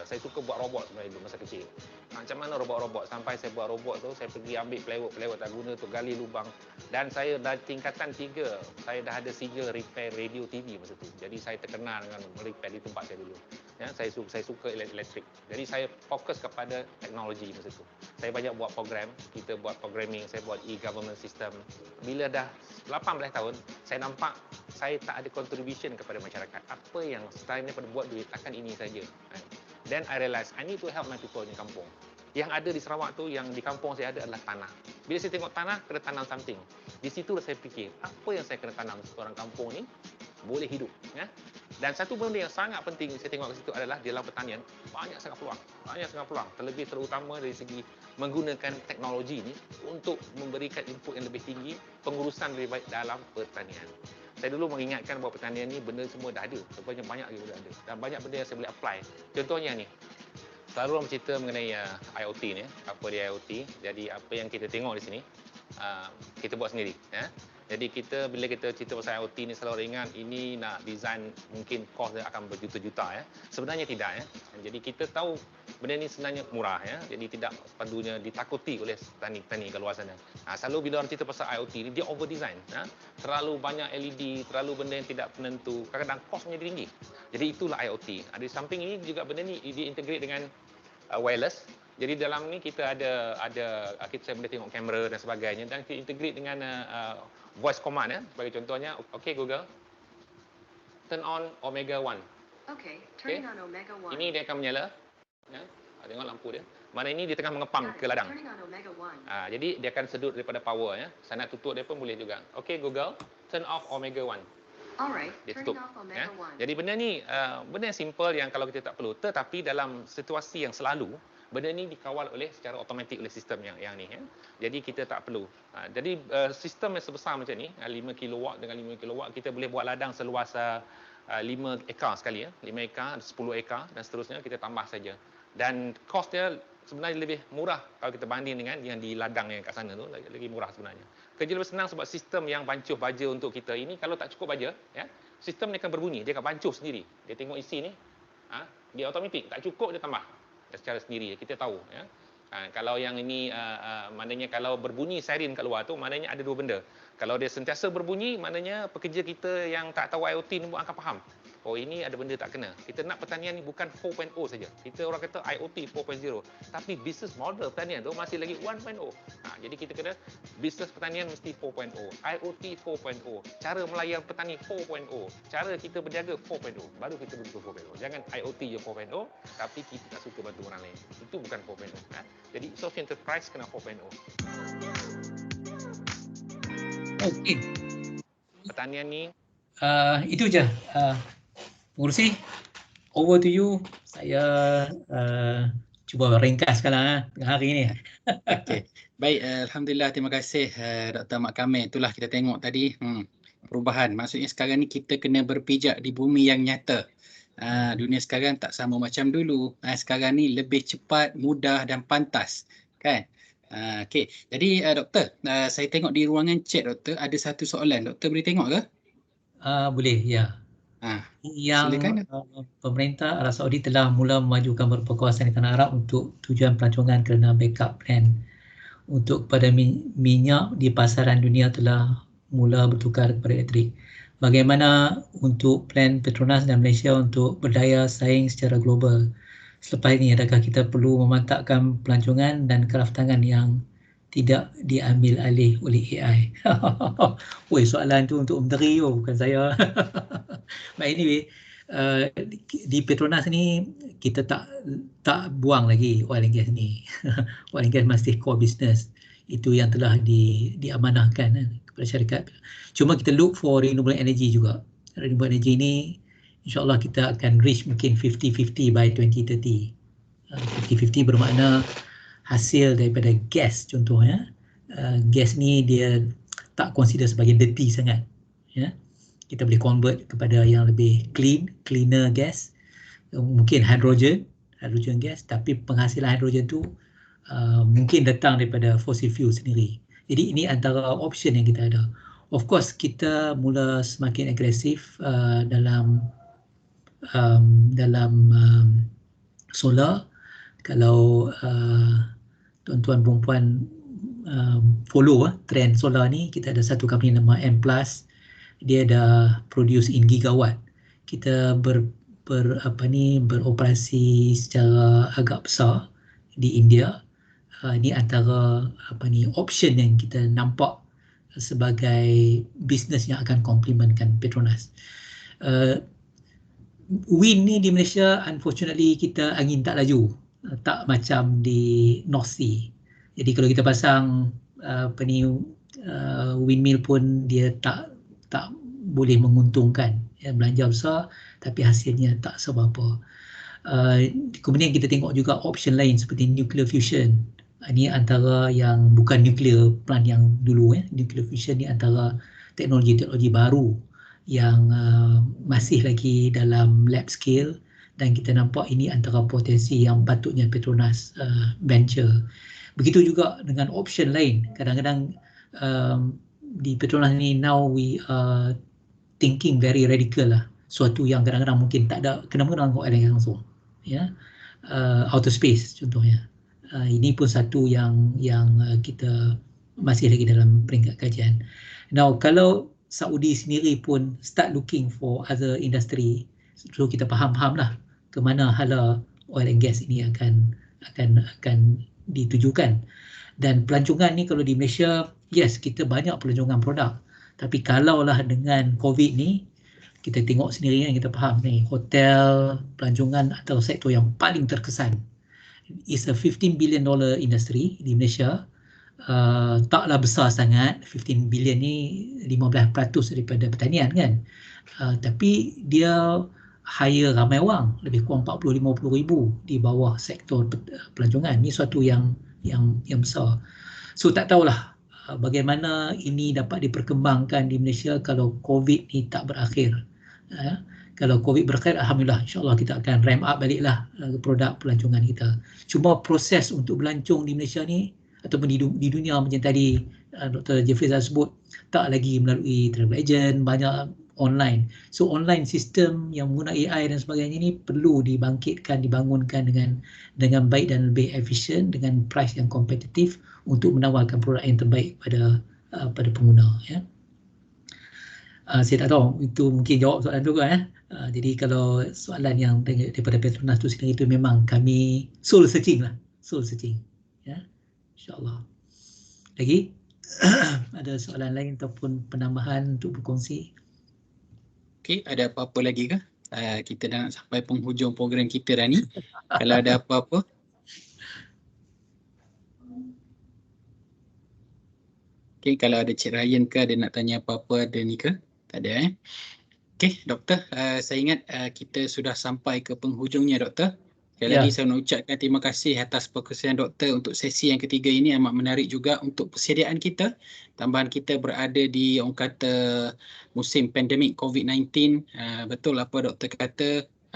Speaker 1: Saya suka buat robot sebenarnya dulu masa kecil. Macam mana robot-robot? Sampai saya buat robot tu, saya pergi ambil plywood tak guna tu, gali lubang. Dan saya dah tingkatan 3, saya dah ada 3 repair radio TV masa tu. Jadi saya terkenal dengan repair di tempat saya dulu. Saya suka elektrik. Jadi saya fokus kepada teknologi masa tu. Saya banyak buat program, kita buat programming, saya buat e-government system. Bila dah 18 tahun, saya nampak saya tak ada contribution kepada masyarakat. Apa yang selain daripada buat duit, takkan ini saja. Then I realise I need to help my people in kampung. Yang ada di Sarawak tu, yang di kampung saya ada adalah tanah. Bila saya tengok tanah, kena tanam something. Di situ saya fikir, apa yang saya kena tanam orang kampung ni boleh hidup. Dan satu benda yang sangat penting saya tengok ke situ adalah di dalam pertanian, banyak sangat peluang. Terlebih terutama dari segi menggunakan teknologi ni untuk memberikan input yang lebih tinggi, pengurusan lebih baik dalam pertanian. Saya dulu mengingatkan bahawa pertanian ni benda semua dah ada. Sebenarnya banyak lagi benda ada. Dan banyak benda yang saya boleh apply. Contohnya ni. Selalu orang cerita mengenai IoT ni. Apa dia IoT. Jadi apa yang kita tengok di sini, kita buat sendiri. Jadi bila kita cerita pasal IoT ni, selalu ingat ini nak design mungkin kos dia akan berjuta-juta. Sebenarnya tidak. Jadi kita tahu benda ni sebenarnya murah ya. Jadi tidak padunya ditakuti oleh petani-petani kat luar sana. Selalu bila orang cerita pasal IoT ni dia over design. Terlalu banyak LED, terlalu benda yang tidak penentu. Kadang-kadang kos menjadi tinggi. Jadi itulah IoT. Di samping ini juga benda ni diintegrate dengan wireless. Jadi dalam ni kita ada saya boleh tengok kamera dan sebagainya dan kita integrate dengan voice command ya. Sebagai contohnya, okay Google, turn on Omega 1.
Speaker 6: Okay, turning on Omega 1.
Speaker 1: Ini dia akan menyala. Ya. Tengok lampu dia. Mana ini dia tengah mengepam ke ladang.
Speaker 6: Turning on Omega 1.
Speaker 1: Jadi dia akan sedut daripada power ya. Saya nak tutup dia pun boleh juga. Okay Google, turn off Omega 1.
Speaker 6: Alright,
Speaker 1: Dia
Speaker 6: turning
Speaker 1: tutup.
Speaker 6: off Omega 1.
Speaker 1: Jadi benda ni benda yang simple yang kalau kita tak perlu. Tetapi dalam situasi yang selalu benda ni dikawal oleh secara automatik oleh sistem yang ni ya. Jadi kita tak perlu. Jadi sistem yang sebesar macam ni 5 kilowatt dengan 5 kilowatt kita boleh buat ladang seluas 5 ekar sekali ya. 5 ekar, 10 ekar dan seterusnya kita tambah saja. Dan kos dia sebenarnya lebih murah kalau kita banding dengan yang di ladang yang kat sana tu, lagi murah sebenarnya. Kerja lebih senang sebab sistem yang bancuh baja untuk kita ini kalau tak cukup baja ya, sistem ni akan berbunyi, dia akan bancuh sendiri. Dia tengok isi ni, dia automatik, tak cukup dia tambah. Secara sendiri kita tahu ya. Kalau yang ini maknanya kalau berbunyi siren kat luar tu maknanya ada dua benda. Kalau dia sentiasa berbunyi maknanya pekerja kita yang tak tahu IoT ni pun akan faham. Oh ini ada benda tak kena. Kita nak pertanian ni bukan 4.0 saja. Kita orang kata IoT 4.0. Tapi business model pertanian tu masih lagi 1.0. Jadi kita kena business pertanian mesti 4.0. IoT 4.0. Cara melayan petani 4.0. Cara kita berniaga 4.0. Baru kita betul 4.0. Jangan IoT je 4.0 tapi kita tak suka bantu orang lain. Itu bukan 4.0. Jadi social enterprise kena 4.0.
Speaker 3: Okey.
Speaker 1: Pertanian ni
Speaker 3: itu je. Pengurusi, over to you. Saya cuba ringkaskanlah tengah hari ni.
Speaker 2: Okey. Baik, alhamdulillah, terima kasih Dr. Mak Kamil. Itulah kita tengok tadi perubahan. Maksudnya sekarang ni kita kena berpijak di bumi yang nyata. Dunia sekarang tak sama macam dulu. Sekarang ni lebih cepat, mudah dan pantas. Kan? Okey. Jadi doktor, saya tengok di ruangan chat doktor ada satu soalan. Doktor boleh tengok ke?
Speaker 3: Boleh, ya. Yang pemerintah Arab Saudi telah mula memajukan beberapa kawasan di Tanah Arab untuk tujuan pelancongan kerana backup plan untuk kepada minyak di pasaran dunia telah mula bertukar kepada elektrik. Bagaimana untuk plan Petronas dan Malaysia untuk berdaya saing secara global? Selepas ini, adakah kita perlu memantapkan pelancongan dan kraftangan yang tidak diambil alih oleh AI? Woi, soalan tu untuk menteri bukan saya. But anyway, di Petronas ni kita tak buang lagi oil and gas ni. Oil and gas masih core business. Itu yang telah diamanahkan kepada syarikat. Cuma kita look for renewable energy juga. Renewable energy ni insyaAllah kita akan reach mungkin 50-50 by 2030. 50-50 bermakna hasil daripada gas contohnya. Gas ni dia tak consider sebagai dirty sangat. Ya. Kita boleh convert kepada yang lebih cleaner gas. Mungkin hydrogen gas, tapi penghasilan hydrogen tu mungkin datang daripada fossil fuel sendiri. Jadi ini antara option yang kita ada. Of course kita mula semakin agresif dalam solar. Kalau tuan-tuan perempuan follow trend solar ni, kita ada satu company nama M+, dia dah produce in gigawatt. Kita beroperasi secara agak besar di India. Ini antara option yang kita nampak sebagai bisnes yang akan complementkan Petronas. Wind ni di Malaysia unfortunately kita angin tak laju, tak macam di North Sea. Jadi kalau kita pasang windmill pun dia tak boleh menguntungkan. Belanja besar tapi hasilnya tak seberapa. Kemudian kita tengok juga option lain seperti nuclear fusion. Ini antara yang bukan nuclear plant yang dulu. Nuclear fusion ni antara teknologi-teknologi baru yang masih lagi dalam lab scale, dan kita nampak ini antara potensi yang patutnya Petronas venture. Begitu juga dengan option lain. Kadang-kadang di Petronas ni now we are thinking very radical lah. Suatu yang kadang-kadang mungkin tak ada kena-mengena dengan oil and gas langsung. Ya. outer space contohnya. Ini pun satu yang kita masih lagi dalam peringkat kajian. Now kalau Saudi sendiri pun start looking for other industry, so kita faham lah ke mana hala oil and gas ini akan ditujukan. Dan pelancongan ni kalau di Malaysia, yes, kita banyak pelancongan produk. Tapi kalaulah dengan COVID ni, kita tengok sendiri kan, kita faham ni, hotel, pelancongan atau sektor yang paling terkesan is a $15 billion industry di Malaysia. Taklah besar sangat, 15 billion ni 15% daripada pertanian kan. Tapi dia hire ramai orang, lebih kurang 40-50 ribu di bawah sektor pelancongan. Ini suatu yang besar. So tak tahulah bagaimana ini dapat diperkembangkan di Malaysia kalau COVID ni tak berakhir. Kalau COVID berakhir, alhamdulillah, insyaAllah kita akan ramp up baliklah produk pelancongan kita. Cuma proses untuk melancong di Malaysia ni ataupun di dunia macam tadi Dr. Jeffrey sebut, tak lagi melalui travel agent, banyak online. So online sistem yang menggunakan AI dan sebagainya ni perlu dibangkitkan, dibangunkan dengan baik dan lebih efisien dengan price yang kompetitif untuk menawarkan produk yang terbaik pada pengguna. Ya. Saya tak tahu itu mungkin jawab soalan tu kan. Jadi kalau soalan yang daripada Petronas tu sendiri itu memang kami soul searching. Ya, insyaAllah. Lagi ada soalan lain ataupun penambahan untuk berkongsi?
Speaker 2: Okey, ada apa-apa lagi ke? Kita dah nak sampai penghujung program kita dah ni. Kalau ada apa-apa. Okey, kalau ada Cik Ryan ke ada nak tanya apa-apa ada ni ke? Tak ada Okey, Doktor, saya ingat kita sudah sampai ke penghujungnya Doktor. Sekali lagi saya nak ucapkan terima kasih atas perkongsian Doktor untuk sesi yang ketiga ini, amat menarik juga untuk persediaan kita. Tambahan kita berada di orang kata musim pandemik COVID-19. Betul apa Doktor kata,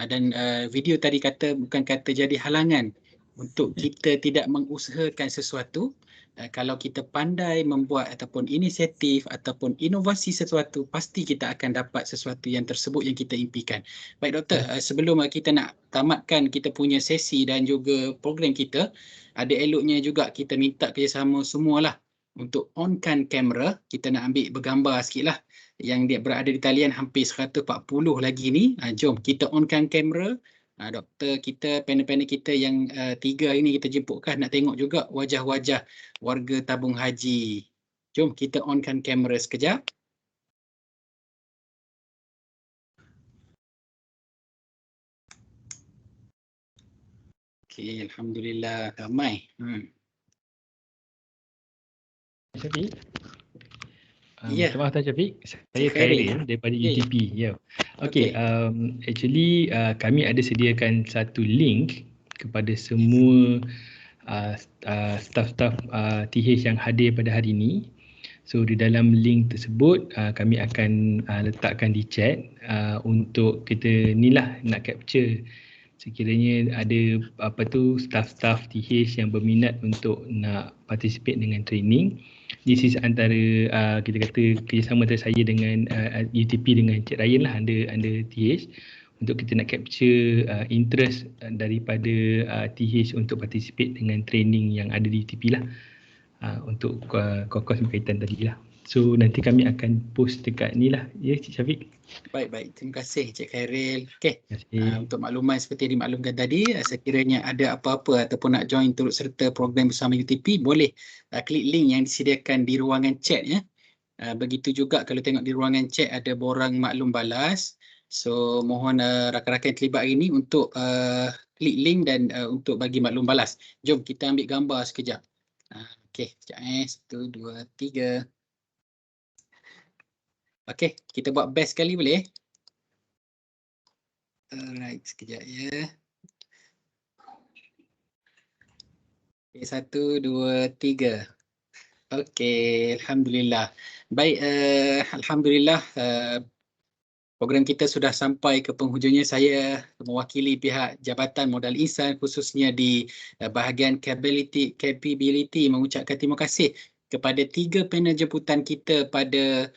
Speaker 2: dan video tadi kata bukan kata jadi halangan untuk kita tidak mengusahakan sesuatu. Kalau kita pandai membuat ataupun inisiatif ataupun inovasi sesuatu, pasti kita akan dapat sesuatu yang tersebut yang kita impikan. Baik Doktor, sebelum kita nak tamatkan kita punya sesi dan juga program kita, ada eloknya juga kita minta kerjasama semualah untuk onkan kamera. Kita nak ambil bergambar sikit lah. Yang dia berada di talian hampir 140 lagi ni. Jom kita onkan kamera. Doktor kita, panel-panel kita yang 3 ini kita jemputkan nak tengok juga wajah-wajah warga tabung haji. Jom kita onkan kamera sekejap. Okey, alhamdulillah ramai.
Speaker 7: Syafiq.
Speaker 2: Ya.
Speaker 7: Terima kasih Syafiq. Saya Khairil daripada UTP. Ya. Okey, actually kami ada sediakan satu link kepada semua staff-staff TH yang hadir pada hari ini. So di dalam link tersebut kami akan letakkan di chat untuk kita nilah nak capture sekiranya ada staff-staff TH yang berminat untuk nak participate dengan training. This is antara kita kata kerjasama antara saya dengan UTP dengan Cik Ryan lah under TH untuk kita nak capture interest daripada TH untuk participate dengan training yang ada di UTP lah untuk kos-kos berkaitan tadi lah. So nanti kami akan post dekat ni lah, ya Cik Syafiq.
Speaker 2: Baik, terima kasih Cik Khairil. Okey, untuk makluman seperti dimaklumkan tadi, sekiranya ada apa-apa ataupun nak join turut serta program bersama UTP, boleh klik link yang disediakan di ruangan chat ya. Begitu juga kalau tengok di ruangan chat ada borang maklum balas. So mohon rakan-rakan yang terlibat hari ini untuk klik link dan untuk bagi maklum balas. Jom kita ambil gambar sekejap. Okey, sekejap 1, 2, 3. Okey, kita buat best sekali boleh? Alright, sekejap ya. Okay, 1, 2, 3. Okey, alhamdulillah. Baik, alhamdulillah program kita sudah sampai ke penghujungnya. Saya mewakili pihak Jabatan Modal Insan khususnya di bahagian capability mengucapkan terima kasih kepada 3 panel jemputan kita pada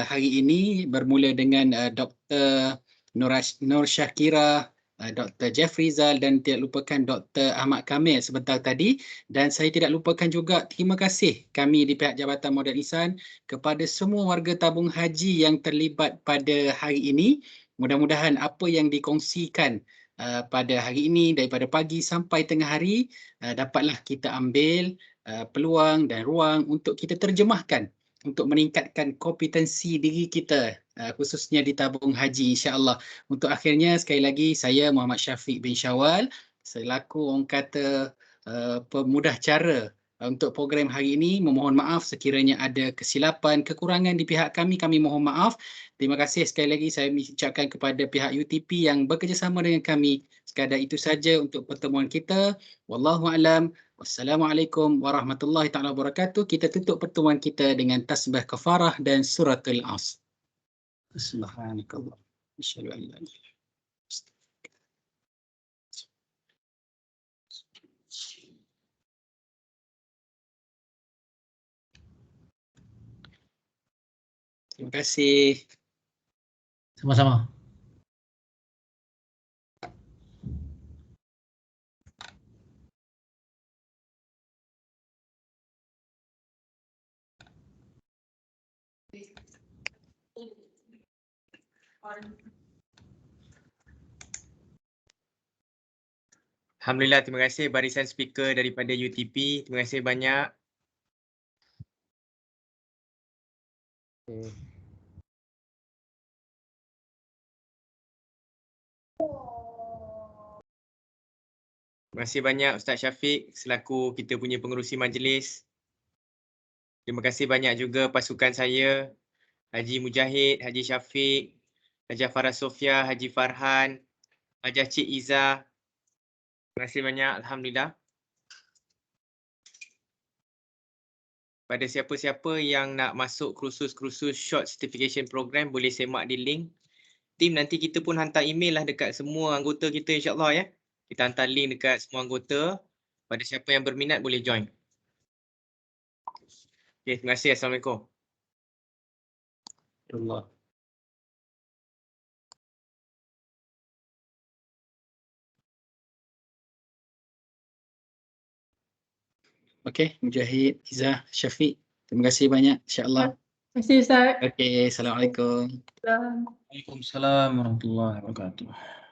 Speaker 2: hari ini, bermula dengan Dr. Nur Syakira Dr. Jeff Rizal dan tidak lupakan Dr. Ahmad Kamil sebentar tadi. Dan saya tidak lupakan juga terima kasih kami di pihak Jabatan Modal Ihsan kepada semua warga tabung haji yang terlibat pada hari ini. Mudah-mudahan apa yang dikongsikan pada hari ini daripada pagi sampai tengah hari dapatlah kita ambil peluang dan ruang untuk kita terjemahkan untuk meningkatkan kompetensi diri kita khususnya di tabung haji insya-Allah. Untuk akhirnya sekali lagi saya Muhammad Syafiq bin Syawal selaku orang kata pemudah cara untuk program hari ini memohon maaf sekiranya ada kesilapan, kekurangan di pihak kami mohon maaf. Terima kasih sekali lagi saya ucapkan kepada pihak UTP yang bekerjasama dengan kami. Sekadar itu saja untuk pertemuan kita. Wallahu a'lam. Wassalamualaikum warahmatullahi taala wabarakatuh. Kita tutup pertemuan kita dengan tasbih kafarah dan suratul Asr. Subhanakallah. Asyhadu an la ilaha illa Terima kasih.
Speaker 3: Sama-sama.
Speaker 8: Alhamdulillah, terima kasih barisan speaker daripada UTP. Terima kasih banyak. Terima kasih banyak Ustaz Syafiq selaku kita punya pengerusi majlis. Terima kasih banyak juga pasukan saya, Haji Mujahid, Haji Syafiq, Hajah Farah Sofia, Haji Farhan, Hajah Cik Izzah. Terima kasih banyak, Alhamdulillah. Pada siapa-siapa yang nak masuk kursus-kursus short certification program boleh semak di link. Tim nanti kita pun hantar email lah dekat semua anggota kita insya-Allah ya. Kita hantar link dekat semua anggota. Pada siapa yang berminat boleh join. Okay, terima kasih. Assalamualaikum.
Speaker 2: Allah. Okey, Mujahid, Izzah, Syafiq. Terima kasih banyak insya-Allah.
Speaker 9: Terima kasih Ustaz.
Speaker 2: Okey, assalamualaikum.
Speaker 9: Salam.
Speaker 10: Waalaikumsalam warahmatullahi wabarakatuh.